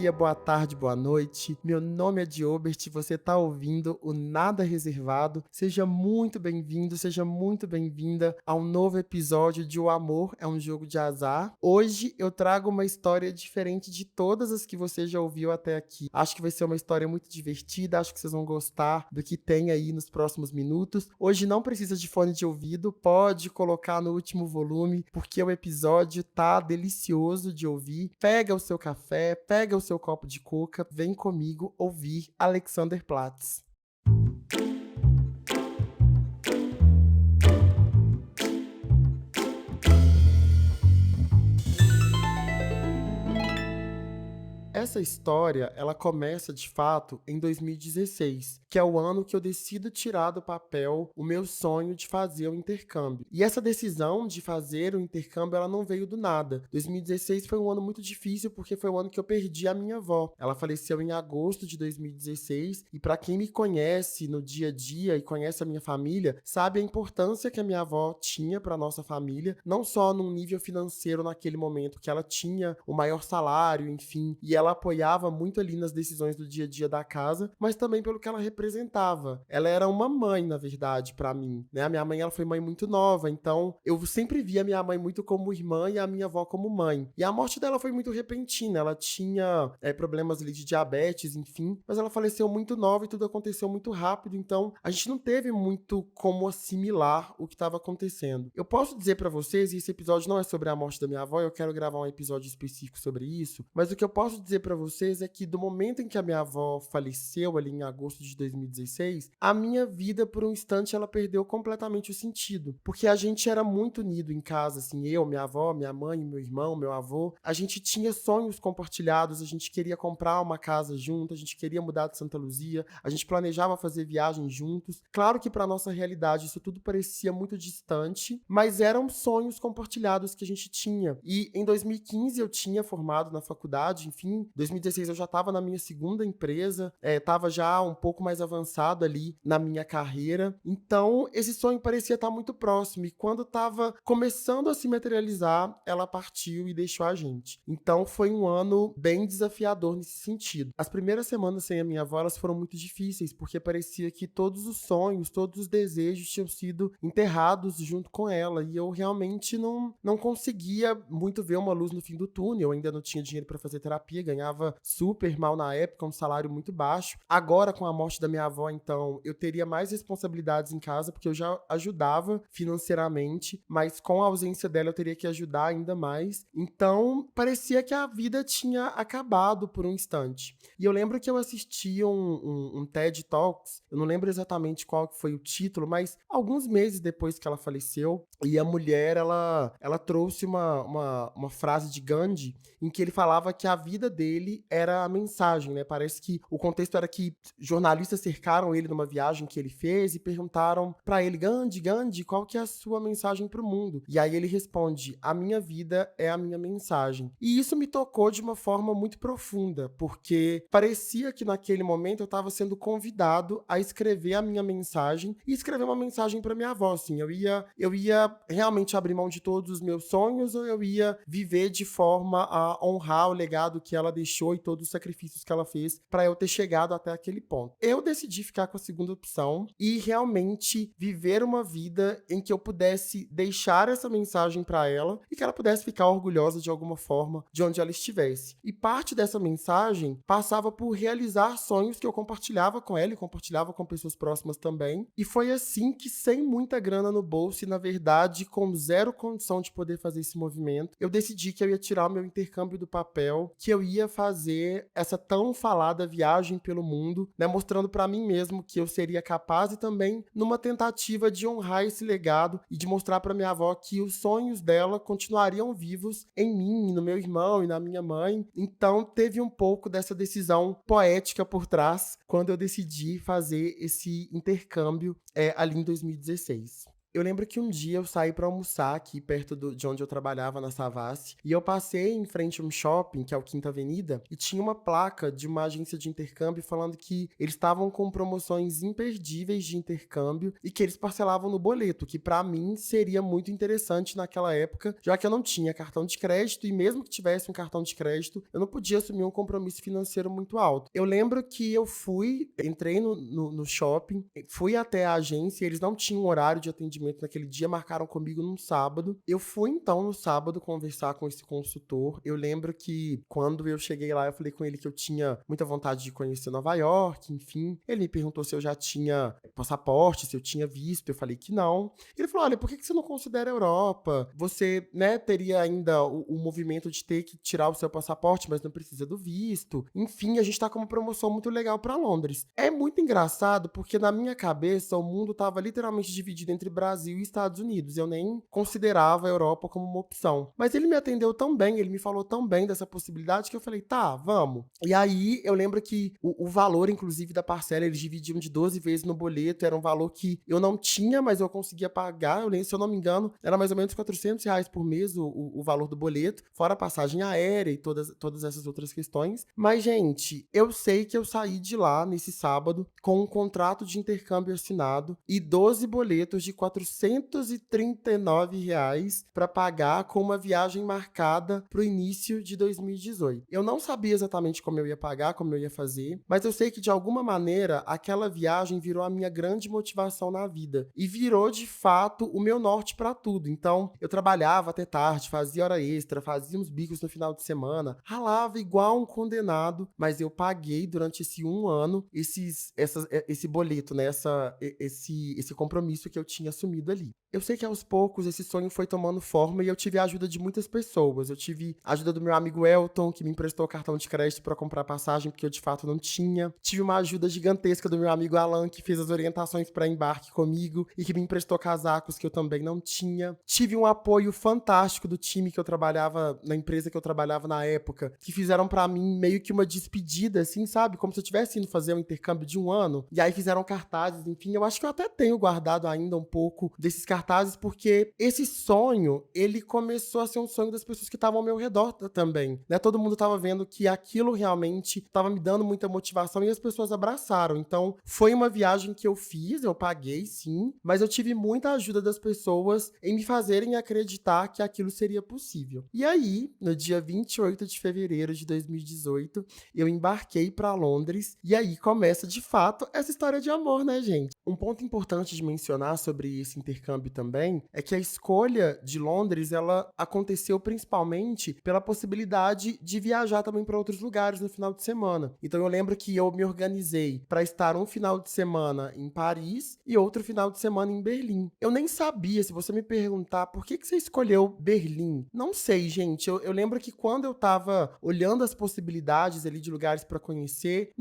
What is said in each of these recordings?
dia, boa tarde, boa noite. Meu nome é Diobert e você está ouvindo o Nada Reservado. Seja muito bem-vindo, seja muito bem-vinda a um novo episódio de O Amor é um Jogo de Azar. Hoje eu trago uma história diferente de todas as que você já ouviu até aqui. Acho que vai ser uma história muito divertida, acho que vocês vão gostar do que tem aí nos próximos minutos. Hoje não precisa de fone de ouvido, pode colocar no último volume, porque o episódio tá delicioso de ouvir. Pega o seu café, pega o seu copo de coca, vem comigo ouvir Alexander Platz. Essa história, ela começa de fato em 2016, que é o ano que eu decido tirar do papel o meu sonho de fazer o intercâmbio. E essa decisão de fazer o intercâmbio, ela não veio do nada. 2016 foi um ano muito difícil porque foi o ano que eu perdi a minha avó. Ela faleceu em agosto de 2016 e para quem me conhece no dia a dia e conhece a minha família, sabe a importância que a minha avó tinha para nossa família, não só num nível financeiro naquele momento que ela tinha o maior salário, enfim, e ela apoiava muito ali nas decisões do dia a dia da casa, mas também pelo que ela representava. Ela era uma mãe, na verdade, pra mim, né? A minha mãe, ela foi mãe muito nova, então eu sempre via a minha mãe muito como irmã e a minha avó como mãe. E a morte dela foi muito repentina, ela tinha problemas ali de diabetes, enfim, mas ela faleceu muito nova e tudo aconteceu muito rápido, então a gente não teve muito como assimilar o que estava acontecendo. Eu posso dizer pra vocês, e esse episódio não é sobre a morte da minha avó, eu quero gravar um episódio específico sobre isso, mas o que eu posso dizer pra vocês é que do momento em que a minha avó faleceu ali em agosto de 2016, a minha vida por um instante ela perdeu completamente o sentido, porque a gente era muito unido em casa, assim, eu, minha avó, minha mãe, meu irmão, meu avô, a gente tinha sonhos compartilhados, a gente queria comprar uma casa junto, a gente queria mudar de Santa Luzia, a gente planejava fazer viagens juntos. Claro que pra nossa realidade isso tudo parecia muito distante, mas eram sonhos compartilhados que a gente tinha. E em 2015 eu tinha formado na faculdade, enfim, 2016 eu já estava na minha segunda empresa, estava já um pouco mais avançado ali na minha carreira, então esse sonho parecia estar muito próximo, e quando estava começando a se materializar, ela partiu e deixou a gente. Então foi um ano bem desafiador nesse sentido. As primeiras semanas sem a minha avó, elas foram muito difíceis, porque parecia que todos os sonhos, todos os desejos tinham sido enterrados junto com ela, e eu realmente não conseguia muito ver uma luz no fim do túnel. Eu ainda não tinha dinheiro para fazer terapia, ganhava super mal na época, um salário muito baixo. Agora, com a morte da minha avó, então, eu teria mais responsabilidades em casa, porque eu já ajudava financeiramente, mas com a ausência dela eu teria que ajudar ainda mais. Então, parecia que a vida tinha acabado por um instante. E eu lembro que eu assisti um TED Talks, eu não lembro exatamente qual que foi o título, mas alguns meses depois que ela faleceu, e a mulher, ela trouxe uma frase de Gandhi, em que ele falava que a vida dele era a mensagem, né? Parece que o contexto era que jornalistas cercaram ele numa viagem que ele fez e perguntaram pra ele: Gandhi, qual que é a sua mensagem pro mundo? E aí ele responde: a minha vida é a minha mensagem. E isso me tocou de uma forma muito profunda, porque parecia que naquele momento eu estava sendo convidado a escrever a minha mensagem e escrever uma mensagem pra minha avó, assim. Eu ia realmente abrir mão de todos os meus sonhos, ou eu ia viver de forma a honrar o legado que ela deixou e todos os sacrifícios que ela fez para eu ter chegado até aquele ponto. Eu decidi ficar com a segunda opção e realmente viver uma vida em que eu pudesse deixar essa mensagem para ela e que ela pudesse ficar orgulhosa de alguma forma de onde ela estivesse. E parte dessa mensagem passava por realizar sonhos que eu compartilhava com ela e compartilhava com pessoas próximas também. E foi assim que, sem muita grana no bolso e, na verdade, com zero condição de poder fazer esse movimento, eu decidi que eu ia tirar o meu intercâmbio do papel, que eu ia fazer essa tão falada viagem pelo mundo, né, mostrando pra mim mesmo que eu seria capaz, e também numa tentativa de honrar esse legado e de mostrar pra minha avó que os sonhos dela continuariam vivos em mim, no meu irmão e na minha mãe. Então teve um pouco dessa decisão poética por trás quando eu decidi fazer esse intercâmbio ali em 2016. Eu lembro que um dia eu saí pra almoçar aqui perto de onde eu trabalhava, na Savassi, e eu passei em frente a um shopping, que é o Quinta Avenida, e tinha uma placa de uma agência de intercâmbio falando que eles estavam com promoções imperdíveis de intercâmbio e que eles parcelavam no boleto, que pra mim seria muito interessante naquela época, já que eu não tinha cartão de crédito e mesmo que tivesse um cartão de crédito, eu não podia assumir um compromisso financeiro muito alto. Eu lembro que eu entrei no shopping, fui até a agência, eles não tinham horário de atendimento naquele dia, marcaram comigo num sábado. Eu fui então no sábado conversar com esse consultor. Eu lembro que quando eu cheguei lá, eu falei com ele que eu tinha muita vontade de conhecer Nova York, enfim. Ele me perguntou se eu já tinha passaporte, se eu tinha visto. Eu falei que não. Ele falou: olha, por que você não considera a Europa? Você, né, teria ainda o movimento de ter que tirar o seu passaporte, mas não precisa do visto. Enfim, a gente tá com uma promoção muito legal pra Londres. É muito engraçado porque na minha cabeça o mundo tava literalmente dividido entre Brasil e Estados Unidos. Eu nem considerava a Europa como uma opção. Mas ele me atendeu tão bem, ele me falou tão bem dessa possibilidade que eu falei, tá, vamos. E aí eu lembro que o valor, inclusive, da parcela, eles dividiam de 12 vezes no boleto. Era um valor que eu não tinha, mas eu conseguia pagar. Eu lembro, se eu não me engano, era mais ou menos R$ 400 por mês o valor do boleto, fora a passagem aérea e todas essas outras questões. Mas, gente, eu sei que eu saí de lá nesse sábado com um contrato de intercâmbio assinado e 12 boletos de R$ 439 para pagar com uma viagem marcada para o início de 2018. Eu não sabia exatamente como eu ia pagar, como eu ia fazer, mas eu sei que de alguma maneira aquela viagem virou a minha grande motivação na vida e virou de fato o meu norte para tudo. Então, eu trabalhava até tarde, fazia hora extra, fazia uns bicos no final de semana, ralava igual um condenado, mas eu paguei durante esse um ano esse boleto, né? Esse compromisso que eu tinha assumido ali. Eu sei que aos poucos esse sonho foi tomando forma e eu tive a ajuda de muitas pessoas. Eu tive a ajuda do meu amigo Elton, que me emprestou cartão de crédito para comprar passagem, porque eu de fato não tinha. Tive uma ajuda gigantesca do meu amigo Alan, que fez as orientações para embarque comigo e que me emprestou casacos que eu também não tinha. Tive um apoio fantástico do time que eu trabalhava, na empresa que eu trabalhava na época, que fizeram para mim meio que uma despedida, assim, sabe? Como se eu tivesse indo fazer um intercâmbio de um ano. E aí fizeram cartazes, enfim. Eu acho que eu até tenho guardado ainda um pouco desses cartazes, porque esse sonho, ele começou a ser um sonho das pessoas que estavam ao meu redor também, né? Todo mundo tava vendo que aquilo realmente tava me dando muita motivação e as pessoas abraçaram. Então, foi uma viagem que eu fiz, eu paguei, sim, mas eu tive muita ajuda das pessoas em me fazerem acreditar que aquilo seria possível. E aí, no dia 28 de fevereiro de 2018, eu embarquei para Londres e aí começa, de fato, essa história de amor, né, gente? Um ponto importante de mencionar sobre esse intercâmbio também é que a escolha de Londres, ela aconteceu principalmente pela possibilidade de viajar também para outros lugares no final de semana. Então eu lembro que eu me organizei para estar um final de semana em Paris e outro final de semana em Berlim. Eu nem sabia, se você me perguntar por que você escolheu Berlim, não sei, gente. Eu lembro que quando eu tava olhando as possibilidades ali de lugares para conhecer,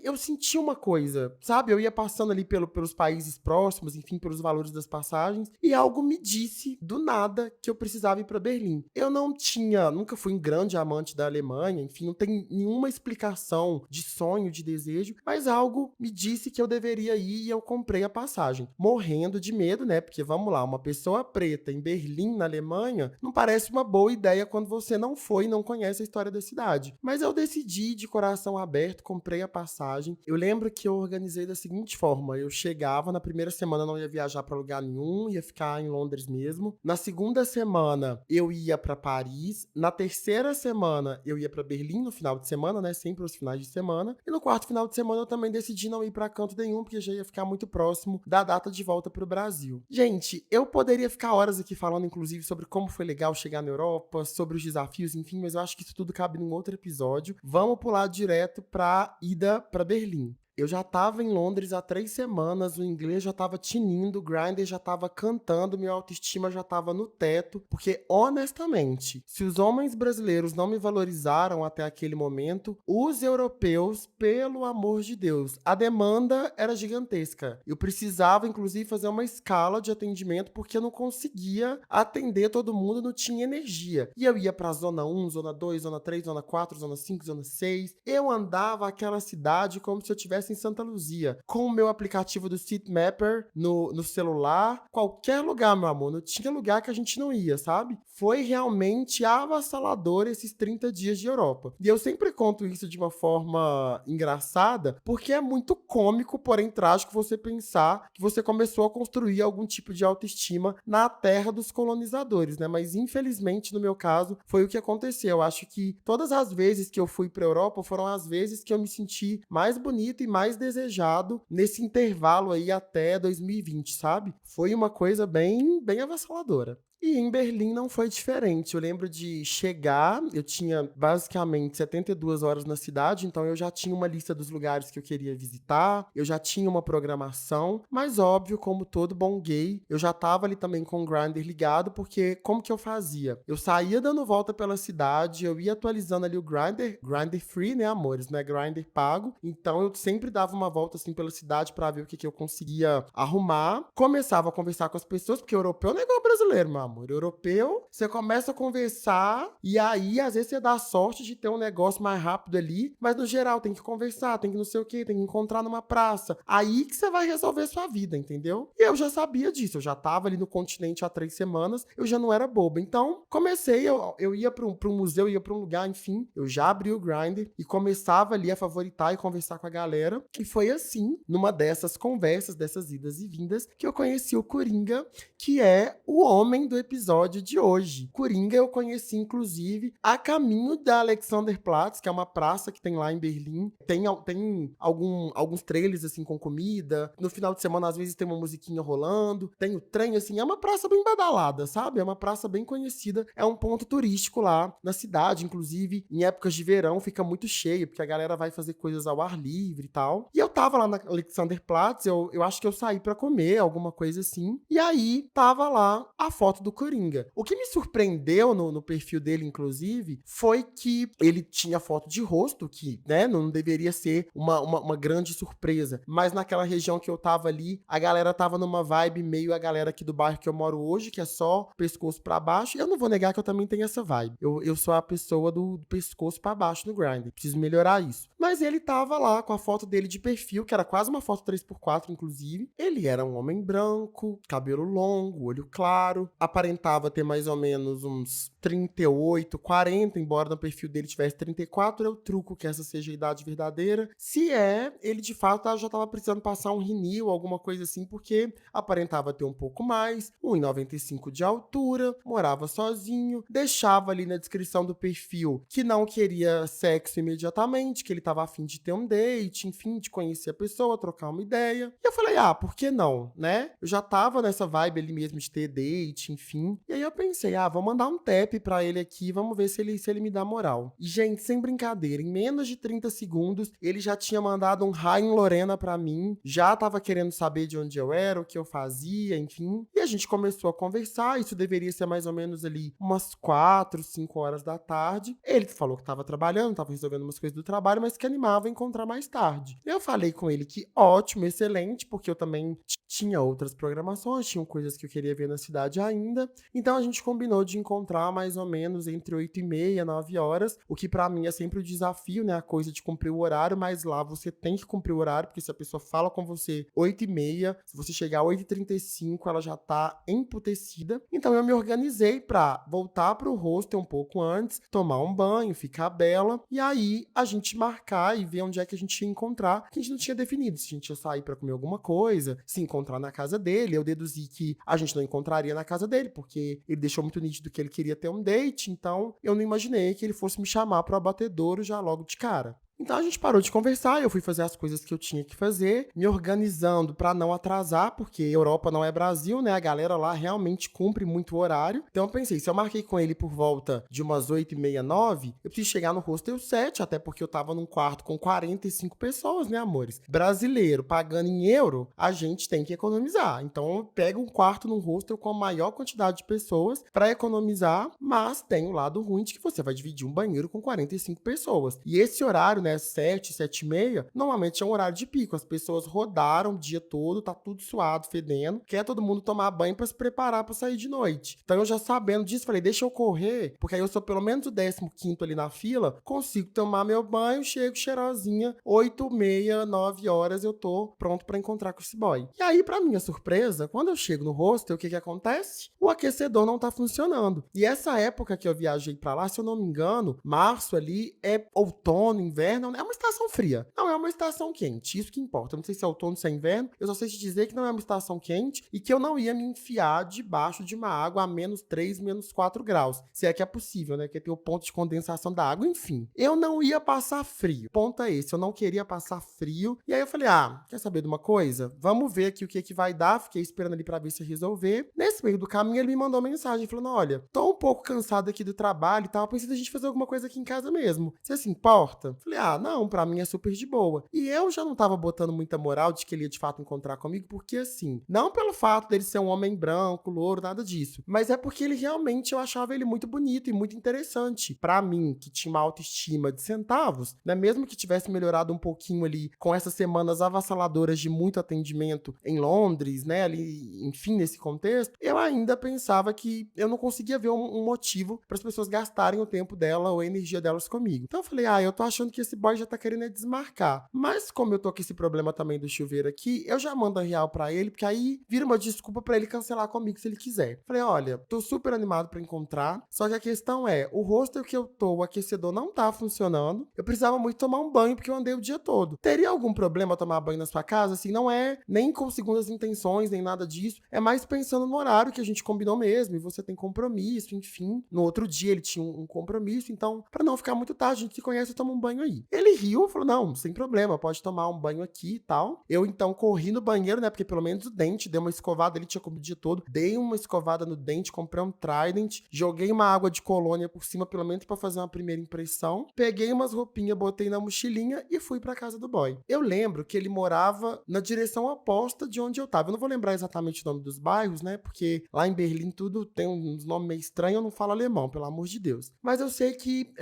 eu senti uma coisa, sabe? Eu ia passando ali pelos países próximos, enfim, pelos valores das passagens, e algo me disse do nada que eu precisava ir para Berlim. Eu nunca fui um grande amante da Alemanha, enfim, não tem nenhuma explicação de sonho, de desejo, mas algo me disse que eu deveria ir e eu comprei a passagem. Morrendo de medo, né? Porque vamos lá, uma pessoa preta em Berlim, na Alemanha, não parece uma boa ideia quando você não foi e não conhece a história da cidade. Mas eu decidi, de coração aberto, comprei a passagem. Eu lembro que eu organizei da seguinte forma: eu chegava, na primeira semana não ia viajar para lugar nenhum, ia ficar em Londres mesmo. Na segunda semana eu ia para Paris. Na terceira semana eu ia para Berlim no final de semana, né? Sempre os finais de semana. E no quarto final de semana eu também decidi não ir para canto nenhum, porque já ia ficar muito próximo da data de volta para o Brasil. Gente, eu poderia ficar horas aqui falando, inclusive, sobre como foi legal chegar na Europa, sobre os desafios, enfim, mas eu acho que isso tudo cabe num outro episódio. Vamos pular direto pra ida para Berlim. Eu já tava em Londres há 3 semanas, o inglês já tava tinindo, o Grindr já tava cantando, minha autoestima já tava no teto, porque, honestamente, se os homens brasileiros não me valorizaram até aquele momento, os europeus, pelo amor de Deus, a demanda era gigantesca. Eu precisava, inclusive, fazer uma escala de atendimento, porque eu não conseguia atender todo mundo, não tinha energia. E eu ia pra zona 1, zona 2, zona 3, zona 4, zona 5, zona 6. Eu andava aquela cidade como se eu tivesse em Santa Luzia, com o meu aplicativo do Seatmapper no celular, qualquer lugar, meu amor, não tinha lugar que a gente não ia, sabe? Foi realmente avassalador esses 30 dias de Europa. E eu sempre conto isso de uma forma engraçada, porque é muito cômico, porém trágico você pensar que você começou a construir algum tipo de autoestima na terra dos colonizadores, né? Mas infelizmente, no meu caso, foi o que aconteceu. Eu acho que todas as vezes que eu fui para Europa foram as vezes que eu me senti mais bonito e mais desejado nesse intervalo aí até 2020, sabe? Foi uma coisa bem avassaladora. E em Berlim não foi diferente. Eu lembro de chegar, eu tinha basicamente 72 horas na cidade, então eu já tinha uma lista dos lugares que eu queria visitar, eu já tinha uma programação, mas óbvio, como todo bom gay, eu já tava ali também com o Grindr ligado, porque como que eu fazia? Eu saía dando volta pela cidade, eu ia atualizando ali o Grindr free, né, amores, né, Grindr pago, então eu sempre dava uma volta assim pela cidade pra ver o que eu conseguia arrumar, começava a conversar com as pessoas, porque europeu não é igual brasileiro, mano. Amor europeu, você começa a conversar e aí às vezes você dá sorte de ter um negócio mais rápido ali, mas no geral tem que conversar, tem que não sei o que, tem que encontrar numa praça. Aí que você vai resolver sua vida, entendeu? E eu já sabia disso, eu já tava ali no continente há 3 semanas, eu já não era boba. Então comecei, eu ia pra um museu, ia pra um lugar, enfim, eu já abri o Grindr e começava ali a favoritar e conversar com a galera. E foi assim, numa dessas conversas, dessas idas e vindas, que eu conheci o Coringa, que é o homem do episódio de hoje. Coringa eu conheci, inclusive, a caminho da Alexanderplatz, que é uma praça que tem lá em Berlim. Tem alguns trailers, assim, com comida. No final de semana, às vezes, tem uma musiquinha rolando. Tem o trem, assim. É uma praça bem badalada, sabe? É uma praça bem conhecida. É um ponto turístico lá na cidade. Inclusive, em épocas de verão, fica muito cheio, porque a galera vai fazer coisas ao ar livre e tal. E eu tava lá na Alexanderplatz, eu acho que eu saí pra comer, alguma coisa assim. E aí, tava lá a foto do Coringa. O que me surpreendeu no perfil dele, inclusive, foi que ele tinha foto de rosto, que, né, não deveria ser uma grande surpresa. Mas naquela região que eu tava ali, a galera tava numa vibe meio a galera aqui do bairro que eu moro hoje, que é só pescoço pra baixo. Eu não vou negar que eu também tenho essa vibe. Eu sou a pessoa do pescoço pra baixo no Grindr. Preciso melhorar isso. Mas ele tava lá com a foto dele de perfil, que era quase uma foto 3x4, inclusive. Ele era um homem branco, cabelo longo, olho claro, aparentava ter mais ou menos uns 38, 40, embora no perfil dele tivesse 34, eu truco que essa seja a idade verdadeira. Se é, ele de fato já estava precisando passar um rinil, alguma coisa assim, porque aparentava ter um pouco mais, 1,95 de altura, morava sozinho, deixava ali na descrição do perfil que não queria sexo imediatamente, que ele estava afim de ter um date, enfim, de conhecer a pessoa, trocar uma ideia. E eu falei, por que não, né? Eu já tava nessa vibe ali mesmo de ter date, enfim. E aí eu pensei, vou mandar um tap pra ele aqui, vamos ver se ele me dá moral. E, gente, sem brincadeira, em menos de 30 segundos, ele já tinha mandado um hi em Lorena pra mim, já tava querendo saber de onde eu era, o que eu fazia, enfim. E a gente começou a conversar, isso deveria ser mais ou menos ali umas 4, 5 horas da tarde. Ele falou que tava trabalhando, tava resolvendo umas coisas do trabalho, mas que animava a encontrar mais tarde. Eu falei com ele que ótimo, excelente, porque eu também tinha outras programações, tinham coisas que eu queria ver na cidade ainda. Então a gente combinou de encontrar mais ou menos entre 8h30 e 9 horas, o que pra mim é sempre o desafio, né? A coisa de cumprir o horário, mas lá você tem que cumprir o horário, porque se a pessoa fala com você 8h30, se você chegar 8h35, ela já tá emputecida. Então eu me organizei pra voltar pro hostel um pouco antes, tomar um banho, ficar bela, e aí a gente marcar e ver onde é que a gente ia encontrar, que a gente não tinha definido se a gente ia sair pra comer alguma coisa, se encontrar na casa dele. Eu deduzi que a gente não encontraria na casa dele, porque ele deixou muito nítido que ele queria ter um date, então eu não imaginei que ele fosse me chamar pro abatedouro já logo de cara. Então a gente parou de conversar, eu fui fazer as coisas que eu tinha que fazer, me organizando pra não atrasar, porque Europa não é Brasil, né? A galera lá realmente cumpre muito o horário. Então eu pensei, se eu marquei com ele por volta de umas 8h30, 9, eu preciso chegar no hostel 7, até porque eu tava num quarto com 45 pessoas, né, amores? Brasileiro, pagando em euro, a gente tem que economizar. Então eu pego um quarto num hostel com a maior quantidade de pessoas pra economizar, mas tem o lado ruim de que você vai dividir um banheiro com 45 pessoas. E esse horário, né, né, 7, 7h30, normalmente é um horário de pico. As pessoas rodaram o dia todo, tá tudo suado, fedendo, quer todo mundo tomar banho pra se preparar pra sair de noite. Então eu já sabendo disso, falei, deixa eu correr, porque aí eu sou pelo menos o 15º ali na fila, consigo tomar meu banho, chego cheirosinha, 8h30, 9 horas eu tô pronto pra encontrar com esse boy. E aí, pra minha surpresa, quando eu chego no hostel, o que acontece? O aquecedor não tá funcionando. E essa época que eu viajei pra lá, se eu não me engano, março ali é outono, inverno, é uma estação fria. Não é uma estação quente, isso que importa. Eu não sei se é outono, se é inverno, eu só sei te dizer que não é uma estação quente e que eu não ia me enfiar debaixo de uma água a -3, -4 graus. Se é que é possível, né? Que tem o ponto de condensação da água, enfim. Eu não ia passar frio. Ponto é esse, eu não queria passar frio. E aí eu falei, quer saber de uma coisa? Vamos ver aqui o que vai dar. Fiquei esperando ali pra ver se resolver. Nesse meio do caminho, ele me mandou mensagem falando, olha, tô um pouco cansado aqui do trabalho e tal, pensei a gente fazer alguma coisa aqui em casa mesmo. Você se importa? Falei, não, pra mim é super de boa. E eu já não tava botando muita moral de que ele ia de fato encontrar comigo, porque assim, não pelo fato dele ser um homem branco, louro, nada disso, mas é porque ele realmente, eu achava ele muito bonito e muito interessante. Pra mim, que tinha uma autoestima de centavos, né, mesmo que tivesse melhorado um pouquinho ali com essas semanas avassaladoras de muito atendimento em Londres, né, ali, enfim, nesse contexto, eu ainda pensava que eu não conseguia ver um motivo para as pessoas gastarem o tempo dela ou a energia delas comigo. Então eu falei, eu tô achando que esse boy já tá querendo desmarcar. Mas como eu tô com esse problema também do chuveiro aqui, eu já mando a real pra ele, porque aí vira uma desculpa pra ele cancelar comigo se ele quiser. Falei, olha, tô super animado pra encontrar, só que a questão é, o hostel que eu tô, o aquecedor não tá funcionando, eu precisava muito tomar um banho porque eu andei o dia todo. Teria algum problema tomar banho na sua casa? Assim, não é nem com segundas intenções, nem nada disso, é mais pensando no horário que a gente combinou mesmo, e você tem compromisso, enfim. No outro dia ele tinha um compromisso, então, pra não ficar muito tarde, a gente se conhece e toma um banho aí. Ele riu, falou, não, sem problema, pode tomar um banho aqui e tal. Eu, então, corri no banheiro, né, porque pelo menos o dente, dei uma escovada, ele tinha comido o dia todo, dei uma escovada no dente, comprei um Trident, joguei uma água de colônia por cima, pelo menos pra fazer uma primeira impressão, peguei umas roupinhas, botei na mochilinha e fui pra casa do boy. Eu lembro que ele morava na direção oposta de onde eu tava. Eu não vou lembrar exatamente o nome dos bairros, né, porque lá em Berlim tudo tem uns nomes meio estranhos, eu não falo alemão, pelo amor de Deus. Mas eu sei que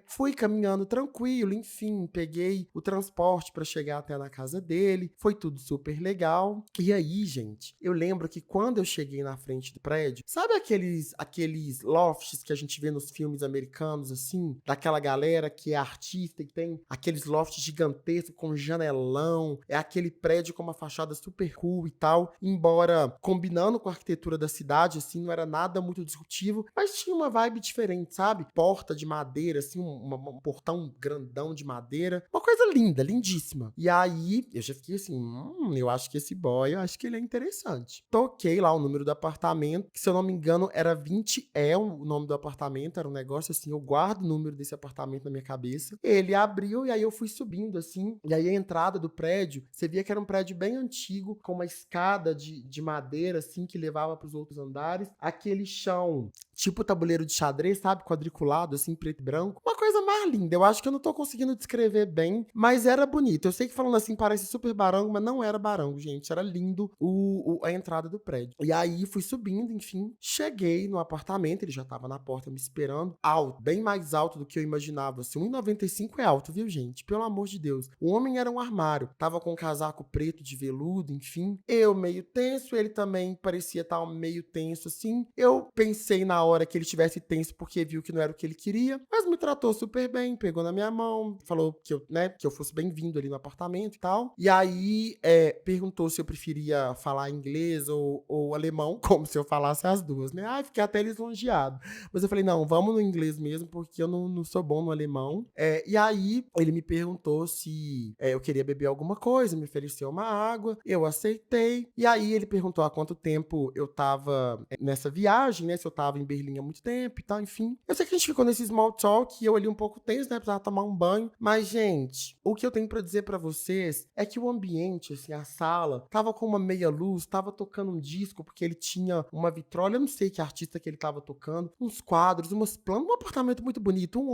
fui caminhando tranquilo, enfim, peguei o transporte pra chegar até na casa dele, foi tudo super legal. E aí, gente, eu lembro que quando eu cheguei na frente do prédio, sabe aqueles lofts que a gente vê nos filmes americanos, assim, daquela galera que é artista e tem aqueles lofts gigantescos com janelão, é aquele prédio com uma fachada super cool e tal, embora combinando com a arquitetura da cidade, assim, não era nada muito disruptivo, mas tinha uma vibe diferente, sabe? Porta de madeira, assim, um portão grandão de madeira, uma coisa linda, lindíssima. E aí, eu já fiquei assim, eu acho que esse boy, eu acho que ele é interessante. Toquei lá o número do apartamento, que se eu não me engano era 20E o nome do apartamento, era um negócio assim, eu guardo o número desse apartamento na minha cabeça. Ele abriu e aí eu fui subindo assim, e aí a entrada do prédio, você via que era um prédio bem antigo, com uma escada de madeira assim, que levava para os outros andares, aquele chão tipo tabuleiro de xadrez, sabe? Quadriculado, assim, preto e branco. Uma coisa mais linda. Eu acho que eu não tô conseguindo descrever bem, mas era bonito. Eu sei que falando assim parece super barango, mas não era barango, gente. Era lindo a entrada do prédio. E aí fui subindo, enfim. Cheguei no apartamento, ele já tava na porta me esperando. Alto, bem mais alto do que eu imaginava. Assim, 1,95 é alto, viu, gente? Pelo amor de Deus. O homem era um armário. Tava com um casaco preto de veludo, enfim. Eu meio tenso, ele também parecia estar meio tenso, assim. Eu pensei na hora que ele tivesse tenso porque viu que não era o que ele queria, mas me tratou super bem, pegou na minha mão, falou que eu fosse bem-vindo ali no apartamento e tal. E aí, perguntou se eu preferia falar inglês ou alemão, como se eu falasse as duas, né? Fiquei até lisonjeado. Mas eu falei, não, vamos no inglês mesmo, porque eu não sou bom no alemão. E aí, ele me perguntou se eu queria beber alguma coisa, me ofereceu uma água, eu aceitei. E aí, ele perguntou há quanto tempo eu tava nessa viagem, né? Se eu tava em Berlim há muito tempo e tal, enfim. Eu sei que a gente ficou nesse small talk e eu ali um pouco tenso, né? Precisava tomar um banho. Mas, gente, o que eu tenho pra dizer pra vocês é que o ambiente, assim, a sala, tava com uma meia luz, tava tocando um disco, porque ele tinha uma vitrola, eu não sei que artista que ele tava tocando, uns quadros, umas plantas, um apartamento muito bonito, um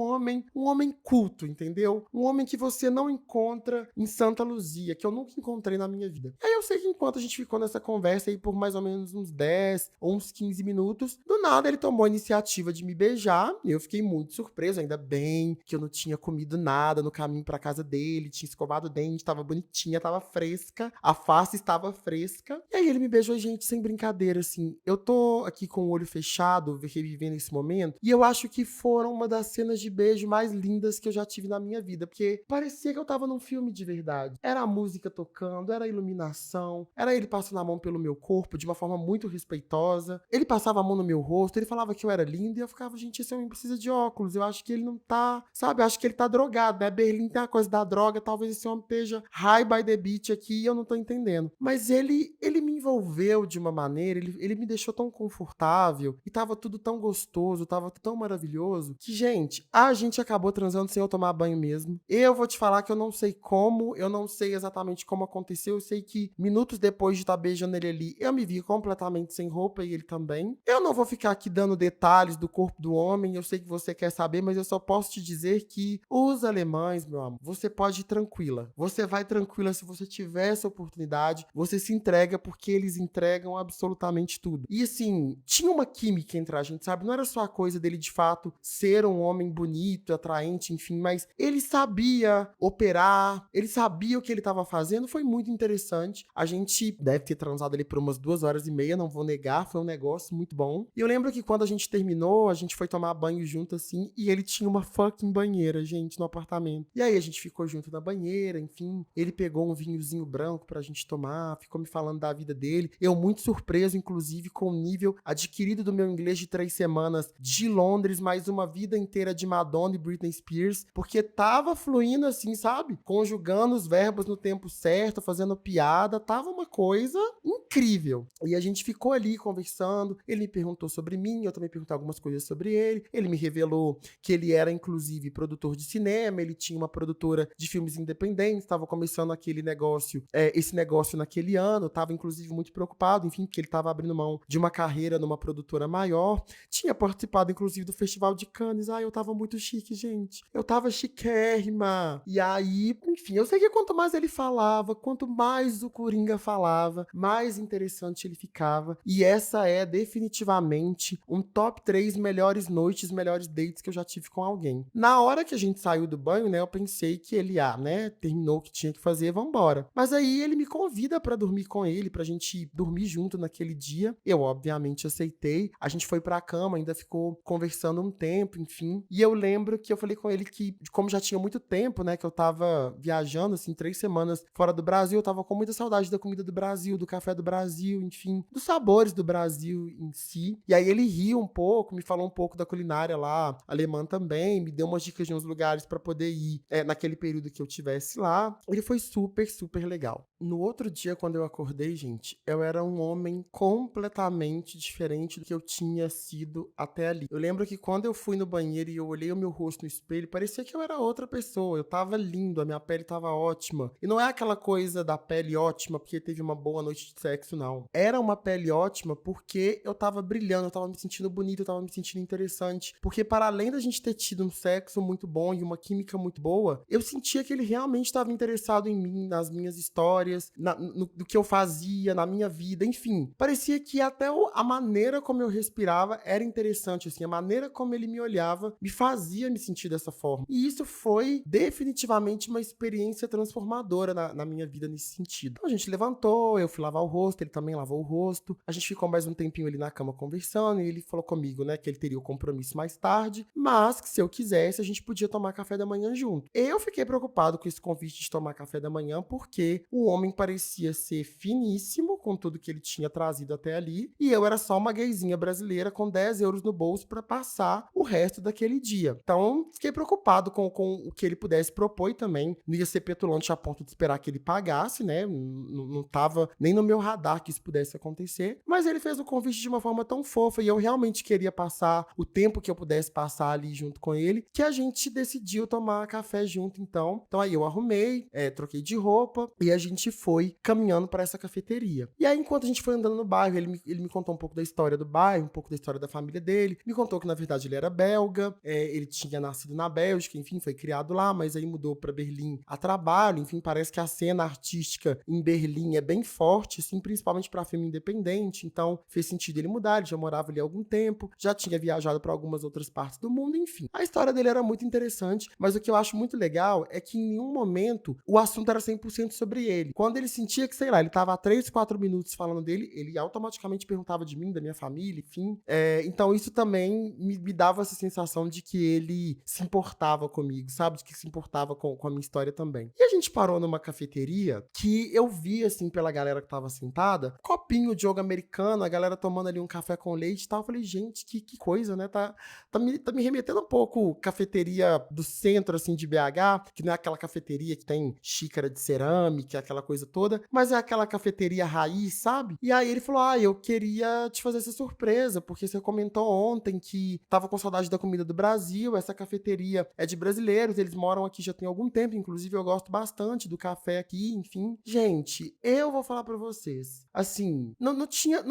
homem culto, entendeu? Um homem que você não encontra em Santa Luzia, que eu nunca encontrei na minha vida. Aí eu sei que enquanto a gente ficou nessa conversa aí por mais ou menos uns 10 ou uns 15 minutos, do nada ele tomou a iniciativa de me beijar. Eu fiquei muito surpreso, ainda bem que eu não tinha comido nada no caminho pra casa dele, tinha escovado o dente, tava bonitinha, tava fresca, a face estava fresca. E aí ele me beijou, gente, sem brincadeira, assim. Eu tô aqui com o olho fechado, revivendo esse momento, e eu acho que foram uma das cenas de beijo mais lindas que eu já tive na minha vida, porque parecia que eu tava num filme de verdade. Era a música tocando, era a iluminação, era ele passando a mão pelo meu corpo de uma forma muito respeitosa. Ele passava a mão no meu rosto, ele falava que eu era lindo e eu ficava, gente, esse homem precisa de óculos. Eu acho que ele não tá, sabe? Eu acho que ele tá drogado, né? Berlim tem a coisa da droga, talvez esse homem esteja high by the beach aqui e eu não tô entendendo. Mas ele me envolveu de uma maneira, ele me deixou tão confortável e tava tudo tão gostoso, tava tão maravilhoso que, gente, a gente acabou transando sem eu tomar banho mesmo. Eu vou te falar que eu não sei como, eu não sei exatamente como aconteceu, eu sei que minutos depois de estar beijando ele ali, eu me vi completamente sem roupa e ele também. Eu não vou ficar aqui dando detalhes do corpo do homem, eu sei que você quer saber, mas eu só posso te dizer que os alemães, meu amor, você pode ir tranquila. Você vai tranquila se você tiver essa oportunidade, você se entrega porque eles entregam absolutamente tudo. E assim, tinha uma química entre a gente, sabe? Não era só a coisa dele de fato ser um homem bonito, atraente, enfim, mas ele sabia operar, ele sabia o que ele estava fazendo, foi muito interessante. A gente deve ter transado ali por umas 2 horas e meia, não vou negar, foi um negócio muito bom. E eu lembro que quando a gente terminou, a gente foi tomar banho junto assim, e ele tinha uma fucking banheira, gente, no apartamento. E aí a gente ficou junto na banheira, enfim, ele pegou um vinhozinho branco pra gente tomar, ficou me falando da vida dele. Eu muito surpreso, inclusive, com o nível adquirido do meu inglês de 3 semanas de Londres, mais uma vida inteira de Madonna e Britney Spears, porque tava fluindo assim, sabe? Conjugando os verbos no tempo certo, fazendo piada, tava uma coisa incrível. E a gente ficou ali conversando, ele me perguntou sobre mim, eu também perguntei algumas coisas sobre ele me revelou que ele era, inclusive, produtor de cinema, ele tinha uma produtora de filmes independentes, estava começando aquele negócio, esse negócio naquele ano, estava, inclusive, muito preocupado, enfim, porque ele estava abrindo mão de uma carreira numa produtora maior, tinha participado, inclusive, do Festival de Cannes, eu tava muito chique, gente, eu tava chiquérrima, e aí, enfim, eu sei que quanto mais ele falava, quanto mais o Coringa falava, mais interessante ele ficava, e essa é definitivamente um top 3 melhores noites, melhores dates que eu já tive com alguém. Na hora que a gente saiu do banho, né, eu pensei que ele, né, terminou o que tinha que fazer, vambora. Mas aí ele me convida pra dormir com ele, pra gente dormir junto naquele dia. Eu, obviamente, aceitei. A gente foi pra cama, ainda ficou conversando um tempo, enfim. E eu lembro que eu falei com ele que, como já tinha muito tempo, né, que eu tava viajando, assim, 3 semanas fora do Brasil, eu tava com muita saudade da comida do Brasil, do café do Brasil, enfim, dos sabores do Brasil em si. E aí ele riu um pouco, me falou um pouco da culinária lá, alemã também, me deu umas dicas de uns lugares pra poder ir naquele período que eu tivesse lá. Ele foi super, super legal. No outro dia, quando eu acordei, gente, eu era um homem completamente diferente do que eu tinha sido até ali. Eu lembro que quando eu fui no banheiro e eu olhei o meu rosto no espelho, parecia que eu era outra pessoa. Eu tava lindo, a minha pele tava ótima. E não é aquela coisa da pele ótima porque teve uma boa noite de sexo, não. Era uma pele ótima porque eu tava brilhando, eu tava me sentindo bonito, eu tava me sentindo interessante. Porque para além da gente ter tido um sexo muito bom e uma química muito boa, eu sentia que ele realmente estava interessado em mim, nas minhas histórias, no que eu fazia, na minha vida, enfim. Parecia que até a maneira como eu respirava era interessante, assim, a maneira como ele me olhava me fazia me sentir dessa forma. E isso foi definitivamente uma experiência transformadora na minha vida nesse sentido. Então a gente levantou, eu fui lavar o rosto, ele também lavou o rosto, a gente ficou mais um tempinho ali na cama conversando e ele falou comigo, né, que ele teria o compromisso mais tarde, mas que se eu quisesse a gente podia tomar café da manhã junto. Eu fiquei preocupado com esse convite de tomar café da manhã porque o homem parecia ser finíssimo com tudo que ele tinha trazido até ali e eu era só uma gayzinha brasileira com 10 euros no bolso para passar o resto daquele dia. Então fiquei preocupado com o que ele pudesse propor e também não ia ser petulante a ponto de esperar que ele pagasse, né? Não tava nem no meu radar que isso pudesse acontecer, mas ele fez o convite de uma forma tão fofa e eu realmente queria passar o tempo que eu pudesse passar ali junto com ele, que a gente decidiu tomar café junto então. Então aí eu arrumei, troquei de roupa e a gente foi caminhando para essa cafeteria. E aí enquanto a gente foi andando no bairro, ele me contou um pouco da história do bairro, um pouco da história da família dele, me contou que na verdade ele era belga, ele tinha nascido na Bélgica, enfim, foi criado lá, mas aí mudou para Berlim a trabalho, enfim, parece que a cena artística em Berlim é bem forte, assim, principalmente para filme independente, então fez sentido ele mudar, ele já morava ali há algum tempo, já tinha viajado para algumas outras partes do mundo, enfim. A história dele era muito interessante, mas o que eu acho muito legal é que em nenhum momento o assunto era 100% sobre ele. Quando ele sentia que, sei lá, ele tava há 3, 4 minutos falando dele, ele automaticamente perguntava de mim, da minha família, enfim. Então isso também me dava essa sensação de que ele se importava comigo, sabe? De que se importava com a minha história também. E a gente parou numa cafeteria que eu vi, assim, pela galera que tava sentada, copinho de jogo americano, a galera tomando ali um café com leite e tal. Eu falei, gente, que coisa, né? Tá me remetendo um pouco cafeteria do centro, assim, de BH, que não é aquela cafeteria que tem xícara de cerâmica, aquela coisa toda, mas é aquela cafeteria raiz, sabe? E aí ele falou, eu queria te fazer essa surpresa, porque você comentou ontem que tava com saudade da comida do Brasil, essa cafeteria é de brasileiros, eles moram aqui já tem algum tempo, inclusive eu gosto bastante do café aqui, enfim. Gente, eu vou falar pra vocês, assim, não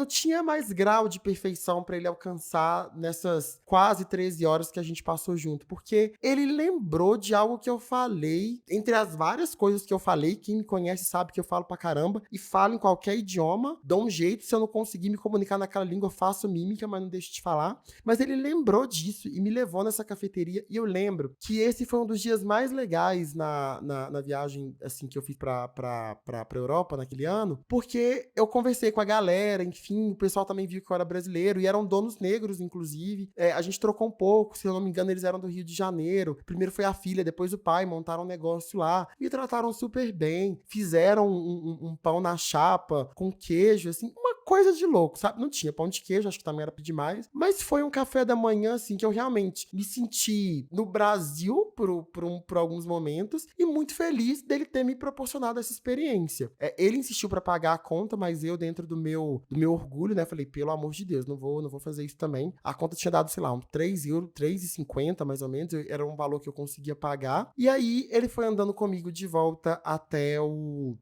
tinha mais grau de perfeição pra ele alcançar nessas quase 13 horas que a gente passou junto, porque ele lembrou de algo que eu falei, entre as várias coisas que eu falei, quem me conhece sabe que eu falo pra caramba, e falo em qualquer idioma, dou um jeito, se eu não conseguir me comunicar naquela língua, eu faço mímica, mas não deixo de falar. Mas ele lembrou disso e me levou nessa cafeteria, e eu lembro que esse foi um dos dias mais legais na viagem, assim, que eu fiz pra Europa naquele ano, porque eu conversei com a galera, enfim, o pessoal também viu que eu era brasileiro, e eram donos negros, inclusive. A gente trocou um pouco, se eu não me engano, eles eram do Rio de Janeiro. Primeiro foi a filha, depois o pai, montaram um negócio lá. Me trataram super bem, fizeram um pão na chapa, com queijo, assim, uma coisa de louco, sabe? Não tinha pão de queijo, acho que também era pedir mais, mas foi um café da manhã, assim, que eu realmente me senti no Brasil por alguns momentos e muito feliz dele ter me proporcionado essa experiência. Ele insistiu pra pagar a conta, mas eu, dentro do meu orgulho, né, falei, pelo amor de Deus, não vou fazer isso também. A conta tinha dado, sei lá, uns 3 euros, 3,50 mais ou menos, era um valor que eu conseguia pagar. E aí ele foi andando comigo de volta até o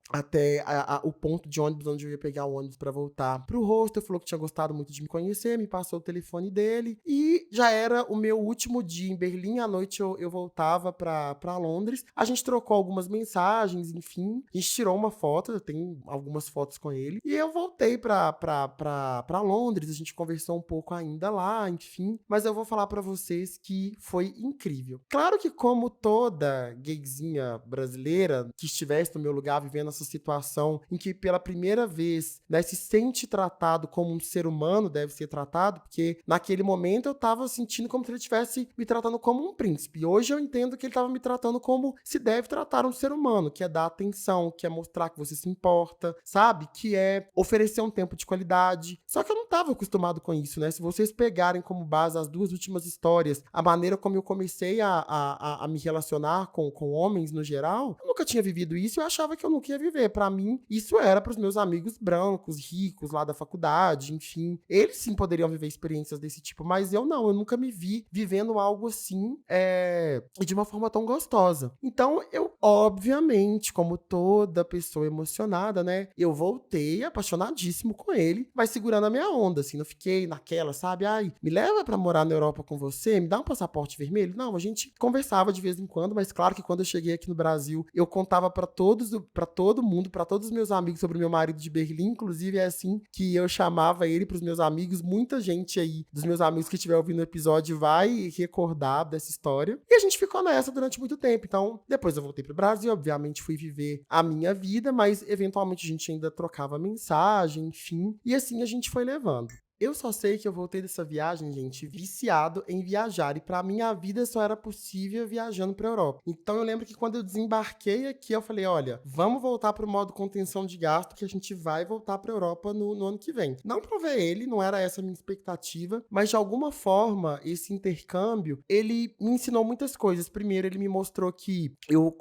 ponto de ônibus onde eu ia pegar o ônibus pra voltar pro hostel, falou que tinha gostado muito de me conhecer, me passou o telefone dele e já era o meu último dia em Berlim. À noite eu voltava pra Londres. A gente trocou algumas mensagens, enfim. A gente tirou uma foto, eu tenho algumas fotos com ele. E eu voltei pra Londres, a gente conversou um pouco ainda lá, enfim. Mas eu vou falar pra vocês que foi incrível. Claro que como toda gayzinha brasileira que estivesse no meu lugar vivendo essa situação em que pela primeira vez, né, se sente tratado como um ser humano deve ser tratado, porque naquele momento eu tava sentindo como se ele estivesse me tratando como um príncipe. E hoje eu entendo que ele tava me tratando como se deve tratar um ser humano, que é dar atenção, que é mostrar que você se importa, sabe? Que é oferecer um tempo de qualidade. Só que eu não tava acostumado com isso, né? Se vocês pegarem como base as duas últimas histórias, a maneira como eu comecei a me relacionar com homens no geral, eu nunca tinha vivido isso e eu achava que eu nunca ia viver. Pra mim, isso era pros meus amigos brancos, ricos, lá da faculdade, enfim. Eles sim poderiam viver experiências desse tipo, mas eu não, eu nunca me vi vivendo algo assim, e de uma forma tão gostosa. Então, eu, obviamente, como toda pessoa emocionada, né, eu voltei apaixonadíssimo com ele, mas segurando a minha onda, assim, não fiquei naquela, sabe, ai, me leva pra morar na Europa com você, me dá um passaporte vermelho? Não, a gente conversava de vez em quando, mas claro que quando eu cheguei aqui no Brasil, eu contava pra todo mundo, pra todos os meus amigos sobre o meu marido de Berlim, inclusive é assim que eu chamava ele pros meus amigos. Muita gente aí, dos meus amigos que estiver ouvindo o episódio, vai recordar dessa história. E a gente ficou nessa durante muito tempo. Então, depois eu voltei pro Brasil, obviamente fui viver a minha vida, mas eventualmente a gente ainda trocava mensagem, enfim. E assim a gente foi levando. Eu só sei que eu voltei dessa viagem, gente, viciado em viajar. E pra mim a vida só era possível viajando pra Europa. Então eu lembro que quando eu desembarquei aqui, eu falei, olha, vamos voltar pro modo contenção de gasto que a gente vai voltar pra Europa no ano que vem. Não pra ver ele, não era essa a minha expectativa, mas de alguma forma esse intercâmbio, ele me ensinou muitas coisas. Primeiro, ele me mostrou que eu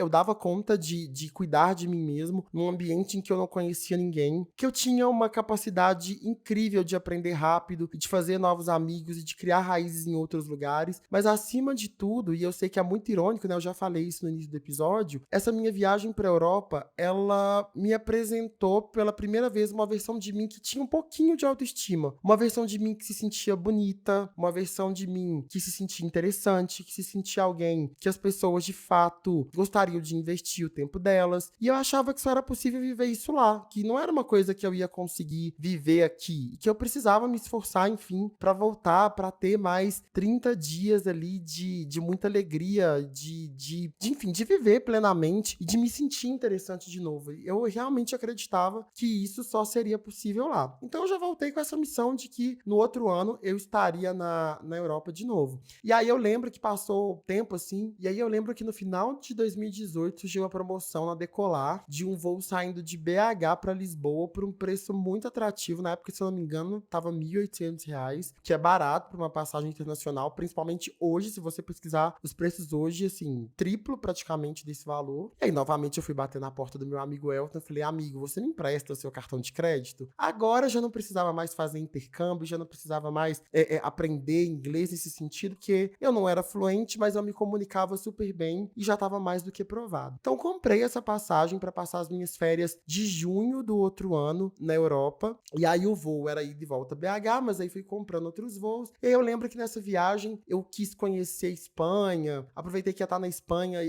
dava conta de cuidar de mim mesmo num ambiente em que eu não conhecia ninguém, que eu tinha uma capacidade incrível possível de aprender rápido, de fazer novos amigos e de criar raízes em outros lugares. Mas acima de tudo, e eu sei que é muito irônico, né? Eu já falei isso no início do episódio, essa minha viagem para a Europa, ela me apresentou pela primeira vez uma versão de mim que tinha um pouquinho de autoestima. Uma versão de mim que se sentia bonita, uma versão de mim que se sentia interessante, que se sentia alguém que as pessoas de fato gostariam de investir o tempo delas. E eu achava que só era possível viver isso lá, que não era uma coisa que eu ia conseguir viver aqui, que eu precisava me esforçar, enfim, para voltar, para ter mais 30 dias ali de muita alegria, enfim, de viver plenamente e de me sentir interessante de novo. Eu realmente acreditava que isso só seria possível lá. Então eu já voltei com essa missão de que no outro ano eu estaria na Europa de novo. E aí eu lembro que passou tempo assim, e aí eu lembro que no final de 2018 surgiu uma promoção na Decolar de um voo saindo de BH para Lisboa por um preço muito atrativo. Na época, se eu não me engano, tava R$ 1.800, que é barato para uma passagem internacional, principalmente hoje, se você pesquisar os preços hoje, assim, triplo praticamente desse valor. E aí, novamente, eu fui bater na porta do meu amigo Elton e falei, amigo, você me empresta o seu cartão de crédito? Agora já não precisava mais fazer intercâmbio, já não precisava mais aprender inglês nesse sentido, porque eu não era fluente, mas eu me comunicava super bem e já estava mais do que provado. Então, comprei essa passagem para passar as minhas férias de junho do outro ano na Europa. E aí o voo era ir de volta a BH, mas aí fui comprando outros voos. E eu lembro que nessa viagem eu quis conhecer a Espanha, aproveitei que ia estar na Espanha,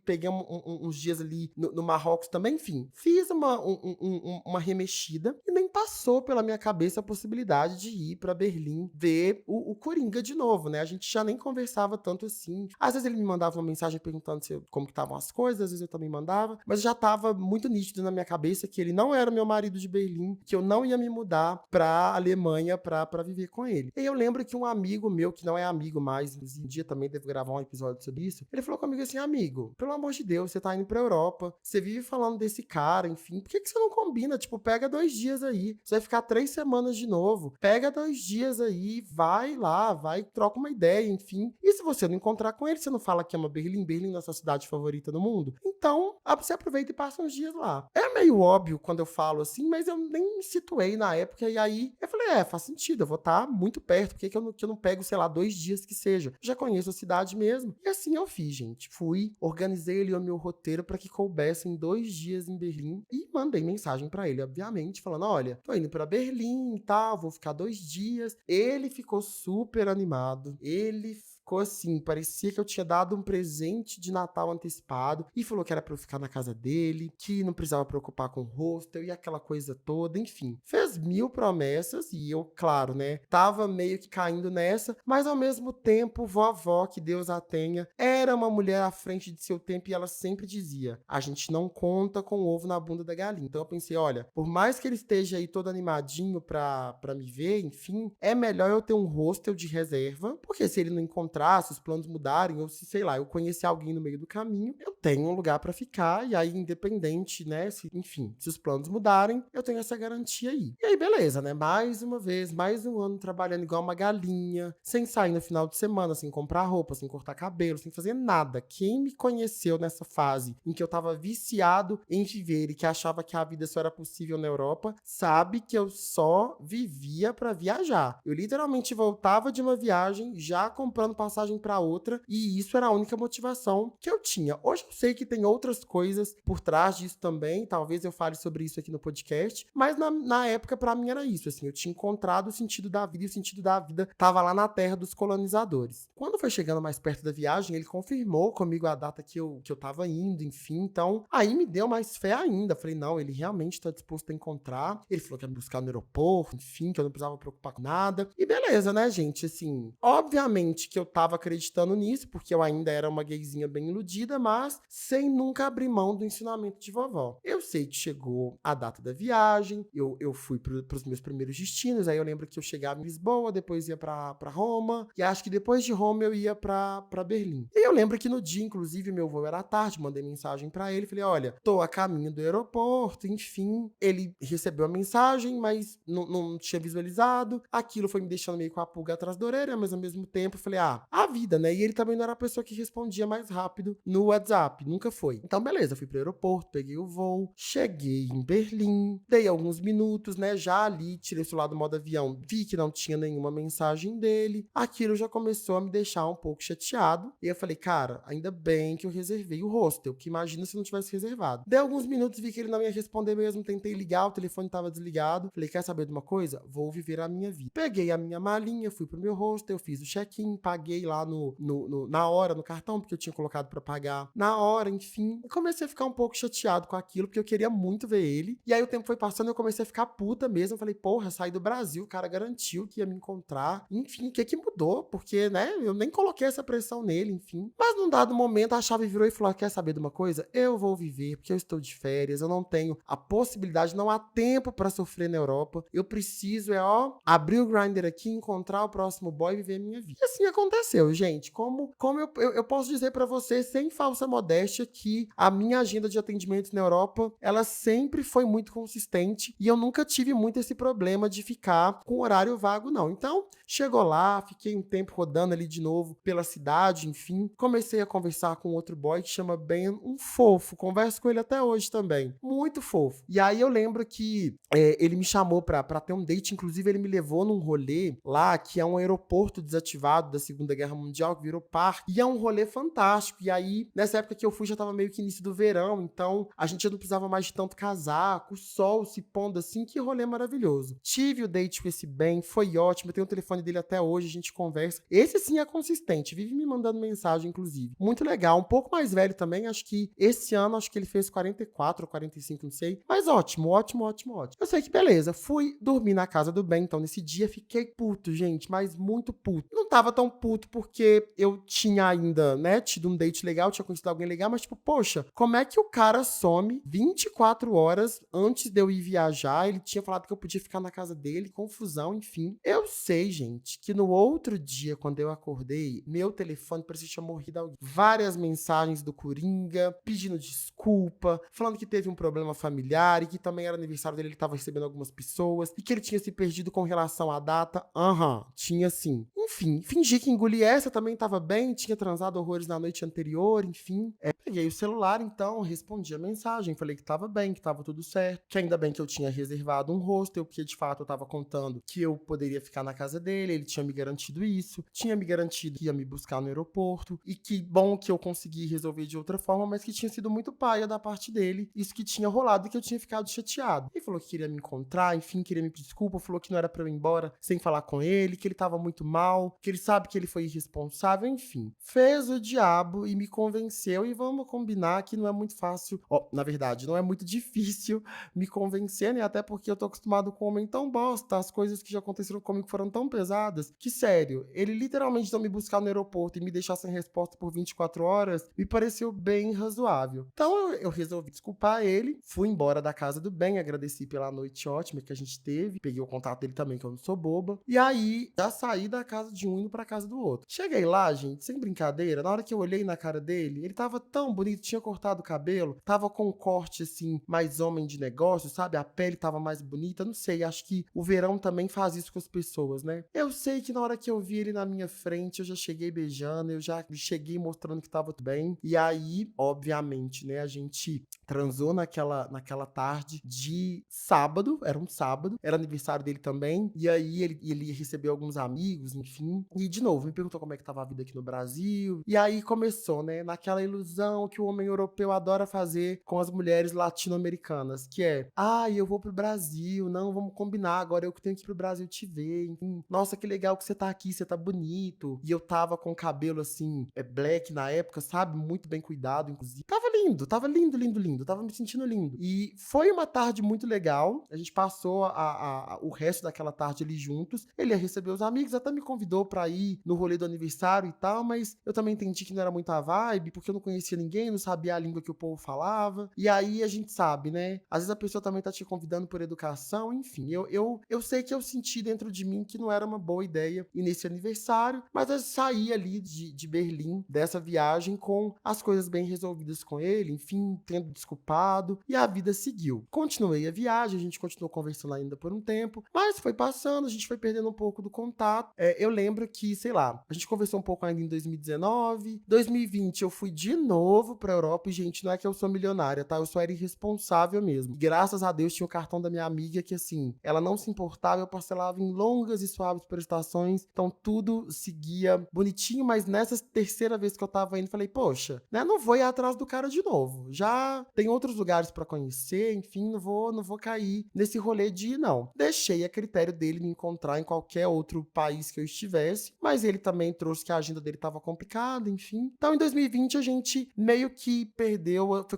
peguei uns dias ali no Marrocos também, enfim. Fiz uma remexida e nem passou pela minha cabeça a possibilidade de ir para Berlim ver o Coringa de novo, né? A gente já nem conversava tanto assim. Às vezes ele me mandava uma mensagem perguntando como que estavam as coisas, às vezes eu também mandava, mas já estava muito nítido na minha cabeça que ele não era meu marido de Berlim, que eu não ia me mudar pra Alemanha pra viver com ele. E eu lembro que um amigo meu, que não é amigo mais, um dia também devo gravar um episódio sobre isso, ele falou comigo assim, amigo, pelo amor de Deus, você tá indo pra Europa, você vive falando desse cara, enfim, por que você não combina? Tipo, pega 2 dias aí, você vai ficar 3 semanas de novo, pega 2 dias aí, vai lá, vai, troca uma ideia, enfim. E se você não encontrar com ele, você não fala que ama Berlim, Berlim é a sua cidade favorita no mundo? Então, você aproveita e passa uns dias lá. É meio óbvio quando eu falo assim, mas eu nem me situei na época, e aí eu falei, faz sentido, eu vou estar muito perto, por que eu não pego, sei lá, 2 dias que seja? Já conheço a cidade mesmo. E assim eu fiz, gente. Fui, organizei ali o meu roteiro para que coubesse em 2 dias em Berlim e mandei mensagem para ele, obviamente, falando, olha, tô indo para Berlim e tal, vou ficar 2 dias. Ele ficou super animado, ele ficou assim, parecia que eu tinha dado um presente de Natal antecipado e falou que era pra eu ficar na casa dele, que não precisava preocupar com o hostel e aquela coisa toda, enfim. Fez 1000 promessas e eu, claro, né, tava meio que caindo nessa, mas ao mesmo tempo, vovó, que Deus a tenha, era uma mulher à frente de seu tempo e ela sempre dizia, a gente não conta com o ovo na bunda da galinha. Então eu pensei, olha, por mais que ele esteja aí todo animadinho pra me ver, enfim, é melhor eu ter um hostel de reserva, porque se ele não encontrar, se os planos mudarem, ou se, sei lá, eu conhecer alguém no meio do caminho, eu tenho um lugar pra ficar, e aí, independente, né, enfim, se os planos mudarem, eu tenho essa garantia aí. E aí, beleza, né, mais uma vez, mais um ano trabalhando igual uma galinha, sem sair no final de semana, sem comprar roupa, sem cortar cabelo, sem fazer nada. Quem me conheceu nessa fase em que eu tava viciado em viver e que achava que a vida só era possível na Europa, sabe que eu só vivia pra viajar. Eu literalmente voltava de uma viagem já comprando passagem para outra, e isso era a única motivação que eu tinha. Hoje eu sei que tem outras coisas por trás disso também, talvez eu fale sobre isso aqui no podcast, mas na época para mim era isso, assim, eu tinha encontrado o sentido da vida e o sentido da vida tava lá na terra dos colonizadores. Quando foi chegando mais perto da viagem, ele confirmou comigo a data que eu tava indo, enfim, então aí me deu mais fé ainda, falei, não, ele realmente tá disposto a encontrar, ele falou que ia me buscar no aeroporto, enfim, que eu não precisava me preocupar com nada, e beleza, né, gente, assim, obviamente que eu tava acreditando nisso, porque eu ainda era uma gayzinha bem iludida, mas sem nunca abrir mão do ensinamento de vovó. Eu sei que chegou a data da viagem, eu fui pros meus primeiros destinos, aí eu lembro que eu chegava em Lisboa, depois ia pra Roma, e acho que depois de Roma eu ia pra Berlim. E eu lembro que no dia, inclusive, meu voo era à tarde, mandei mensagem pra ele, falei, olha, tô a caminho do aeroporto, enfim. Ele recebeu a mensagem, mas não tinha visualizado, aquilo foi me deixando meio com a pulga atrás da orelha, mas ao mesmo tempo eu falei, a vida, né? E ele também não era a pessoa que respondia mais rápido no WhatsApp, nunca foi. Então, beleza, fui pro aeroporto, peguei o voo, cheguei em Berlim, dei alguns minutos, né? Já ali, tirei o celular do modo avião, vi que não tinha nenhuma mensagem dele. Aquilo já começou a me deixar um pouco chateado. E eu falei, cara, ainda bem que eu reservei o hostel, que imagina se não tivesse reservado. Dei alguns minutos, vi que ele não ia responder mesmo, tentei ligar, o telefone tava desligado. Falei, quer saber de uma coisa? Vou viver a minha vida. Peguei a minha malinha, fui pro meu hostel, fiz o check-in, paguei lá na hora, no cartão, porque eu tinha colocado pra pagar na hora, enfim. E comecei a ficar um pouco chateado com aquilo, porque eu queria muito ver ele. E aí o tempo foi passando e eu comecei a ficar puta mesmo. Falei, porra, saí do Brasil, o cara garantiu que ia me encontrar. Enfim, o que mudou? Porque, né, eu nem coloquei essa pressão nele, enfim. Mas num dado momento a chave virou e falou, quer saber de uma coisa? Eu vou viver, porque eu estou de férias, eu não tenho a possibilidade, não há tempo pra sofrer na Europa. Eu preciso, abrir o Grindr aqui, encontrar o próximo boy e viver a minha vida. E assim aconteceu, gente. Como eu posso dizer pra você, sem falsa modéstia, que a minha agenda de atendimento na Europa, ela sempre foi muito consistente e eu nunca tive muito esse problema de ficar com horário vago, não. Então, chegou lá, fiquei um tempo rodando ali de novo pela cidade, enfim. Comecei a conversar com outro boy que chama Ben, um fofo. Converso com ele até hoje também. Muito fofo. E aí eu lembro que ele me chamou pra ter um date, inclusive ele me levou num rolê lá, que é um aeroporto desativado da Segunda Guerra Mundial, que virou parque, e é um rolê fantástico. E aí, nessa época que eu fui, já tava meio que início do verão, então a gente já não precisava mais de tanto casaco, o sol se pondo assim, que rolê maravilhoso. Tive o date com esse Ben, foi ótimo, eu tenho o telefone dele até hoje, a gente conversa. Esse sim é consistente, vive me mandando mensagem, inclusive. Muito legal, um pouco mais velho também, acho que esse ano, acho que ele fez 44 ou 45, não sei, mas ótimo, ótimo, ótimo, ótimo. Eu sei que beleza, fui dormir na casa do Ben, então nesse dia fiquei puto, gente, mas muito puto. Não tava tão puto porque eu tinha ainda, né, tido um date legal, tinha conhecido alguém legal, mas tipo, poxa, como é que o cara some 24 horas antes de eu ir viajar? Ele tinha falado que eu podia ficar na casa dele, confusão, enfim. Eu sei, gente, que no outro dia, quando eu acordei, meu telefone parecia que tinha morrido alguém. Várias mensagens do Coringa, pedindo desculpa, falando que teve um problema familiar e que também era aniversário dele, ele tava recebendo algumas pessoas e que ele tinha se perdido com relação à data. Tinha sim. Enfim, fingi que engoli essa, também tava bem, tinha transado horrores na noite anterior, enfim. Peguei o celular, então, respondi a mensagem, falei que tava bem, que tava tudo certo, que ainda bem que eu tinha reservado um hostel, porque de fato eu tava contando que eu poderia ficar na casa dele, ele tinha me garantido isso, tinha me garantido que ia me buscar no aeroporto, e que bom que eu consegui resolver de outra forma, mas que tinha sido muito paia da parte dele, isso que tinha rolado e que eu tinha ficado chateado. Ele falou que queria me encontrar, enfim, queria me pedir desculpa, falou que não era pra eu ir embora sem falar com ele, que ele tava muito mal, que ele sabe que ele foi irresponsável, enfim. Fez o diabo e me convenceu, e vamos combinar que não é muito fácil, na verdade, não é muito difícil me convencer, né? Até porque eu tô acostumado com um homem tão bosta, as coisas que já aconteceram comigo foram tão pesadas, que sério, ele literalmente não me buscar no aeroporto e me deixar sem resposta por 24 horas, me pareceu bem razoável. Então eu resolvi desculpar ele, fui embora da casa do Ben, agradeci pela noite ótima que a gente teve, peguei o contato dele também, que eu não sou boba, e aí já saí da casa de um indo pra casa do outro. Cheguei lá, gente, sem brincadeira, na hora que eu olhei na cara dele, ele tava tão bonito, tinha cortado o cabelo, tava com um corte assim, mais homem de negócio, sabe? A pele tava mais bonita, não sei, acho que o verão também faz isso com as pessoas, né? Eu sei que na hora que eu vi ele na minha frente, eu já cheguei beijando, eu já cheguei mostrando que tava tudo bem, e aí, obviamente, né, a gente transou naquela tarde de sábado, era um sábado, era aniversário dele também, e aí ele recebeu alguns amigos, enfim, e de novo, me perguntou como é que tava a vida aqui no Brasil, e aí começou, né, naquela ilusão que o homem europeu adora fazer com as mulheres latino-americanas, que é, eu vou pro Brasil, não, vamos combinar, agora eu que tenho que ir pro Brasil te ver, enfim, nossa, que legal que você tá aqui, você tá bonito, e eu tava com o cabelo, assim, black na época, sabe, muito bem cuidado, inclusive, tava lindo, lindo, lindo, tava me sentindo lindo, e foi uma tarde muito legal, a gente passou o resto daquela tarde ali juntos, ele ia receber os amigos, até me convidou pra ir no rolê do aniversário e tal, mas eu também entendi que não era muito a vibe, porque eu não conhecia ninguém, não sabia a língua que o povo falava, e aí a gente sabe, né, às vezes a pessoa também tá te convidando por educação, enfim, eu sei que eu senti dentro de mim que não era uma boa ideia ir nesse aniversário, mas eu saí ali de Berlim, dessa viagem, com as coisas bem resolvidas com ele, enfim, tendo desculpado, e a vida seguiu. Continuei a viagem, a gente continuou conversando ainda por um tempo, mas foi passando, a gente foi perdendo um pouco do contato. Eu lembro que, sei lá, lá. A gente conversou um pouco ainda em 2019. 2020 eu fui de novo pra Europa e, gente, não é que eu sou milionária, tá? Eu só era irresponsável mesmo. Graças a Deus tinha o cartão da minha amiga que, assim, ela não se importava, eu parcelava em longas e suaves prestações, então tudo seguia bonitinho, mas nessa terceira vez que eu tava indo, falei, poxa, né, não vou ir atrás do cara de novo. Já tem outros lugares pra conhecer, enfim, não vou cair nesse rolê de ir, não. Deixei a critério dele me encontrar em qualquer outro país que eu estivesse, mas ele também trouxe que a agenda dele tava complicada, enfim. Então, em 2020, a gente meio que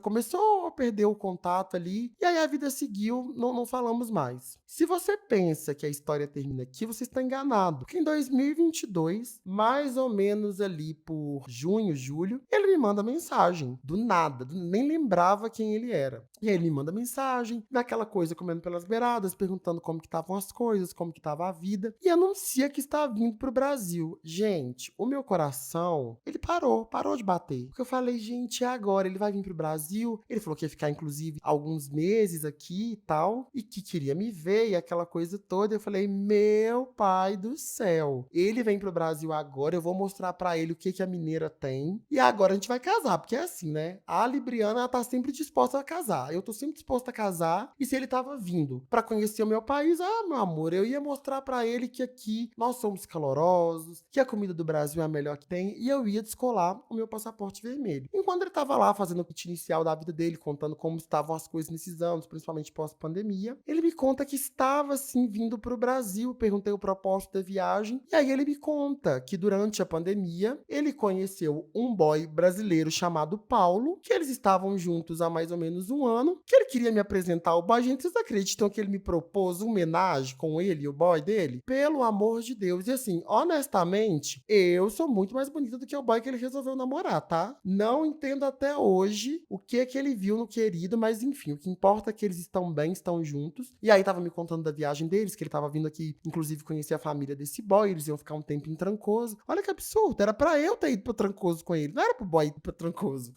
começou a perder o contato ali, e aí a vida seguiu, não falamos mais. Se você pensa que a história termina aqui, você está enganado, porque em 2022, mais ou menos ali por junho, julho, ele me manda mensagem, do nada, nem lembrava quem ele era. E aí ele me manda mensagem, naquela coisa comendo pelas beiradas, perguntando como que estavam as coisas, como que estava a vida, e anuncia que está vindo pro Brasil. Gente, o meu coração, ele parou de bater. Porque eu falei, gente, é agora, ele vai vir pro Brasil. Ele falou que ia ficar, inclusive, alguns meses aqui e tal, e que queria me ver, e aquela coisa toda. Eu falei, meu pai do céu, ele vem pro Brasil agora, eu vou mostrar pra ele o que a mineira tem, e agora a gente vai casar, porque é assim, né? A Libriana, ela tá sempre disposta a casar. Eu tô sempre disposta a casar, e se ele tava vindo pra conhecer o meu país, meu amor, eu ia mostrar pra ele que aqui nós somos calorosos, que a comida do Brasil é a melhor que tem, e eu ia descolar o meu passaporte vermelho. Enquanto ele tava lá fazendo o pitch inicial da vida dele, contando como estavam as coisas nesses anos, principalmente pós-pandemia, ele me conta que estava, sim, vindo pro Brasil. Perguntei o propósito da viagem, e aí ele me conta que durante a pandemia, ele conheceu um boy brasileiro chamado Paulo, que eles estavam juntos há mais ou menos um ano, que ele queria me apresentar ao boy. Gente, vocês acreditam que ele me propôs uma homenagem com ele e o boy dele? Pelo amor de Deus. E assim, honestamente, eu sou muito mais bonita do que o boy que ele resolveu namorar, tá? Não entendo até hoje o que ele viu no querido, mas enfim, o que importa é que eles estão bem, estão juntos. E aí tava me contando da viagem deles, que ele tava vindo aqui, inclusive, conhecer a família desse boy, eles iam ficar um tempo em Trancoso. Olha que absurdo, era pra eu ter ido pra Trancoso com ele, não era pro boy ir pra Trancoso.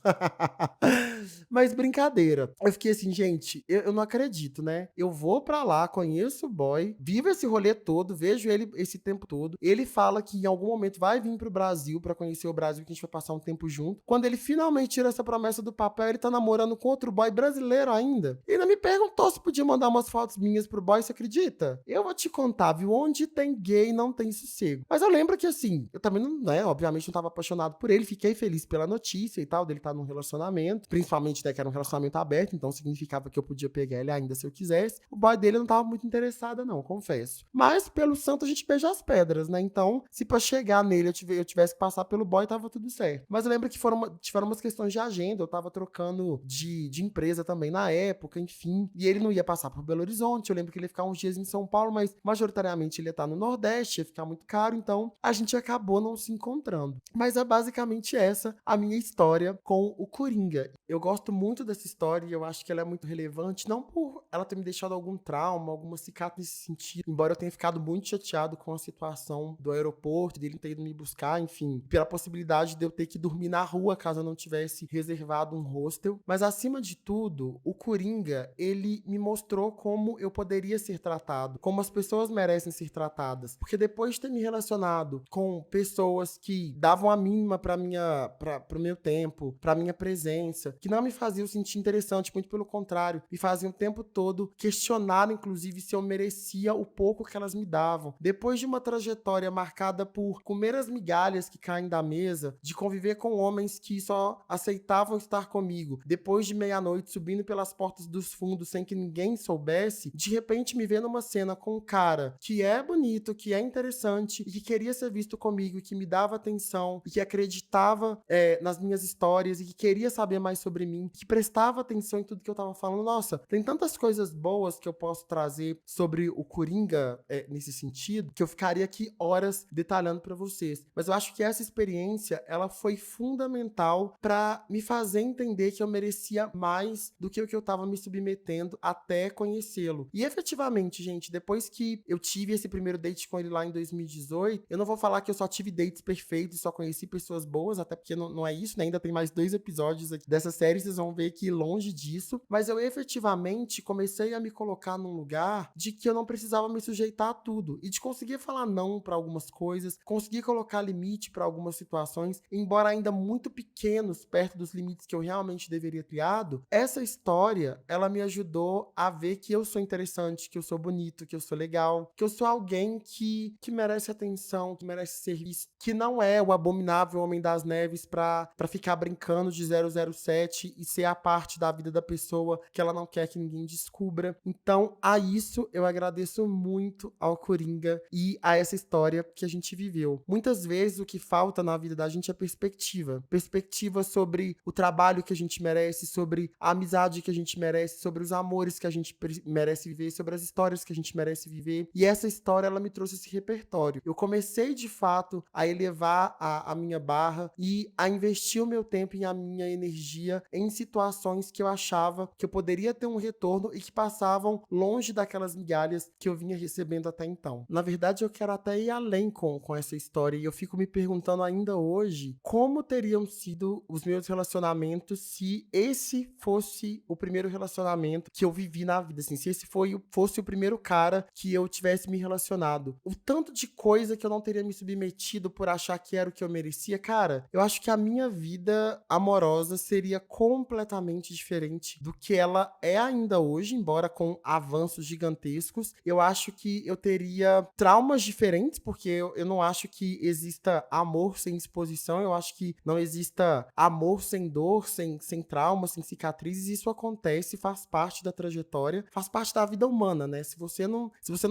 Mas brincadeira. Eu fiquei assim, gente, eu não acredito, né? Eu vou pra lá, conheço o boy, vivo esse rolê todo, vejo ele esse tempo todo. Ele fala que em algum momento vai vir pro Brasil pra conhecer o Brasil, que a gente vai passar um tempo junto. Quando ele finalmente tira essa promessa do papel, ele tá namorando com outro boy brasileiro ainda. E ainda me perguntou se podia mandar umas fotos minhas pro boy, você acredita? Eu vou te contar, viu? Onde tem gay não tem sossego. Mas eu lembro que assim, eu também não, né, obviamente não tava apaixonado por ele, fiquei feliz pela notícia e tal, dele tá num relacionamento, principalmente, né, que era um relacionamento aberto, então significava que eu podia pegar ele ainda se eu quisesse. O boy dele eu não tava muito interessada não, confesso. Mas pelo santo a gente beija as pedras, né? Então, se pra chegar nele eu tivesse que passar pelo boy, tava tudo certo. Mas eu lembro que tiveram umas questões de agenda, eu tava trocando de empresa também na época, enfim, e ele não ia passar por Belo Horizonte, eu lembro que ele ia ficar uns dias em São Paulo, mas majoritariamente ele ia estar no Nordeste, ia ficar muito caro, então a gente acabou não se encontrando. Mas é basicamente essa a minha história com o Coringa. Eu gosto muito dessa história e eu acho que ela é muito relevante, não por ela ter me deixado algum trauma, alguma cicatriz nesse sentido, embora eu tenha ficado muito chateado com a situação do aeroporto, dele ter ido me buscar, enfim, pela possibilidade de eu ter que dormir na rua caso eu não tivesse reservado um hostel. Mas acima de tudo, o Coringa, ele me mostrou como eu poderia ser tratado, como as pessoas merecem ser tratadas. Porque depois de ter me relacionado com pessoas que davam a mínima pro meu tempo, pra minha presença, que não me faziam sentir interessante, muito pelo contrário, me faziam o tempo todo questionar, inclusive, se eu merecia o pouco que elas me davam. Depois de uma trajetória marcada por comer as migalhas que caem da mesa, de conviver com homens que só aceitavam estar comigo, depois de meia-noite subindo pelas portas dos fundos sem que ninguém soubesse, de repente me ver numa cena com um cara que é bonito, que é interessante e que queria ser visto comigo e que me dava atenção e que acreditava nas minhas histórias e que queria saber mais sobre mim, que prestava atenção em tudo que eu tava falando. Nossa, tem tantas coisas boas que eu posso trazer sobre o Coringa nesse sentido, que eu ficaria aqui horas detalhando pra vocês. Mas eu acho que essa experiência, ela foi fundamental pra me fazer entender que eu merecia mais do que o que eu tava me submetendo até conhecê-lo. E efetivamente, gente, depois que eu tive esse primeiro date com ele lá em 2018, eu não vou falar que eu só tive dates perfeitos e só conheci pessoas boas, até porque não é isso, né? Ainda tem mais 2 episódios aqui dessa série, vocês vão ver que longe disso. Mas eu efetivamente comecei a me colocar num lugar de que eu não precisava me sujeitar a tudo e de conseguir falar não pra algumas coisas, consegui colocar limite para algumas situações, embora ainda muito pequenos, perto dos limites que eu realmente deveria ter criado. Essa história, ela me ajudou a ver que eu sou interessante, que eu sou bonito, que eu sou legal, que eu sou alguém que merece atenção, que merece ser visto, que não é o abominável Homem das Neves pra ficar brincando de 007 e ser a parte da vida da pessoa que ela não quer que ninguém descubra. Então, a isso eu agradeço muito ao Coringa e a essa história que a gente viveu. Muitas vezes o que falta na vida da gente é perspectiva. Perspectiva sobre o trabalho que a gente merece, sobre a amizade que a gente merece, sobre os amores que a gente merece viver, sobre as histórias que a gente merece viver. E essa história, ela me trouxe esse repertório. Eu comecei, de fato, a elevar a minha barra e a investir o meu tempo e a minha energia em situações que eu achava que eu poderia ter um retorno e que passavam longe daquelas migalhas que eu vinha recebendo até então. Na verdade, eu quero até ir além com essa história e eu fico me perguntando ainda hoje como teriam sido os meus relacionamentos se esse fosse o primeiro relacionamento que eu vivi na vida, assim, se esse fosse o primeiro cara que eu tivesse me relacionado. O tanto de coisa que eu não teria me submetido por achar que era o que eu merecia, cara, eu acho que a minha vida amorosa seria completamente diferente do que ela é ainda hoje, embora com avanços gigantescos. Eu acho que eu teria traumas diferentes, porque eu não acho que exista amor sem exposição, eu acho que não exista amor sem dor, sem trauma, sem cicatrizes. Isso acontece, faz parte da trajetória, faz parte da vida humana, né? Se você não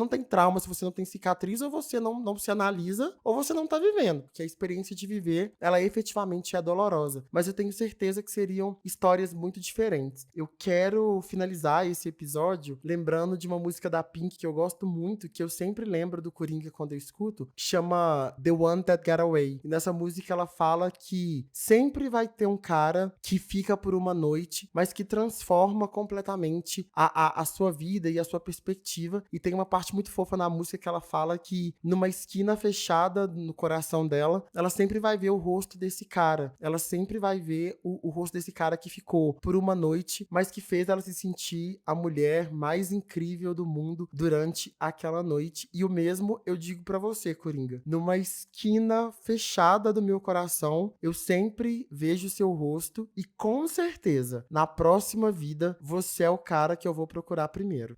tem trauma, se você não tem cicatriz, ou você não se analisa, ou você não tá vivendo, porque a experiência de viver, ela efetivamente é dolorosa. Mas eu tenho certeza que seriam histórias muito diferentes. Eu quero finalizar esse episódio lembrando de uma música da Pink que eu gosto muito, que eu sempre lembro do Coringa quando eu escuto, que chama The One That Got Away. E nessa música ela fala que sempre vai ter um cara que fica por uma noite, mas que transforma completamente a sua vida e a sua perspectiva. E tem uma parte muito fofa na música que ela fala que numa esquina fechada no coração dela, ela sempre vai ver o rosto desse cara. Ela sempre vai ver o rosto desse cara que ficou por uma noite, mas que fez ela se sentir a mulher mais incrível do mundo durante aquela noite. E o mesmo eu digo pra você, Coringa. Numa esquina fechada do meu coração, eu sempre vejo seu rosto e com certeza, na próxima vida, você é o cara que eu vou procurar primeiro.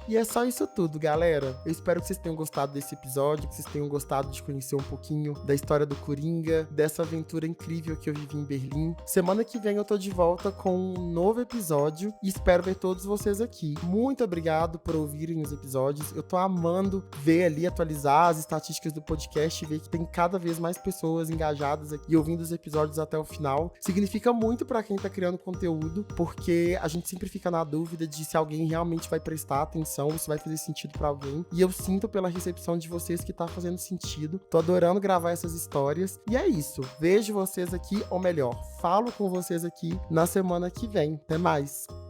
E é só isso tudo, galera. Eu espero que vocês tenham gostado desse episódio, que vocês tenham gostado de conhecer um pouquinho da história do Coringa, dessa aventura incrível que eu vivi em Berlim. Semana que vem eu tô de volta com um novo episódio e espero ver todos vocês aqui. Muito obrigado por ouvirem os episódios. Eu tô amando ver ali, atualizar as estatísticas do podcast e ver que tem cada vez mais pessoas engajadas aqui e ouvindo os episódios até o final. Significa muito pra quem tá criando conteúdo, porque a gente sempre fica na dúvida de se alguém realmente vai prestar atenção, se vai fazer sentido pra alguém. E eu sinto pela recepção de vocês que tá fazendo sentido. Tô adorando gravar essas histórias. E é isso. Vejo vocês aqui, ou melhor, falo com vocês aqui na semana que vem. Até mais!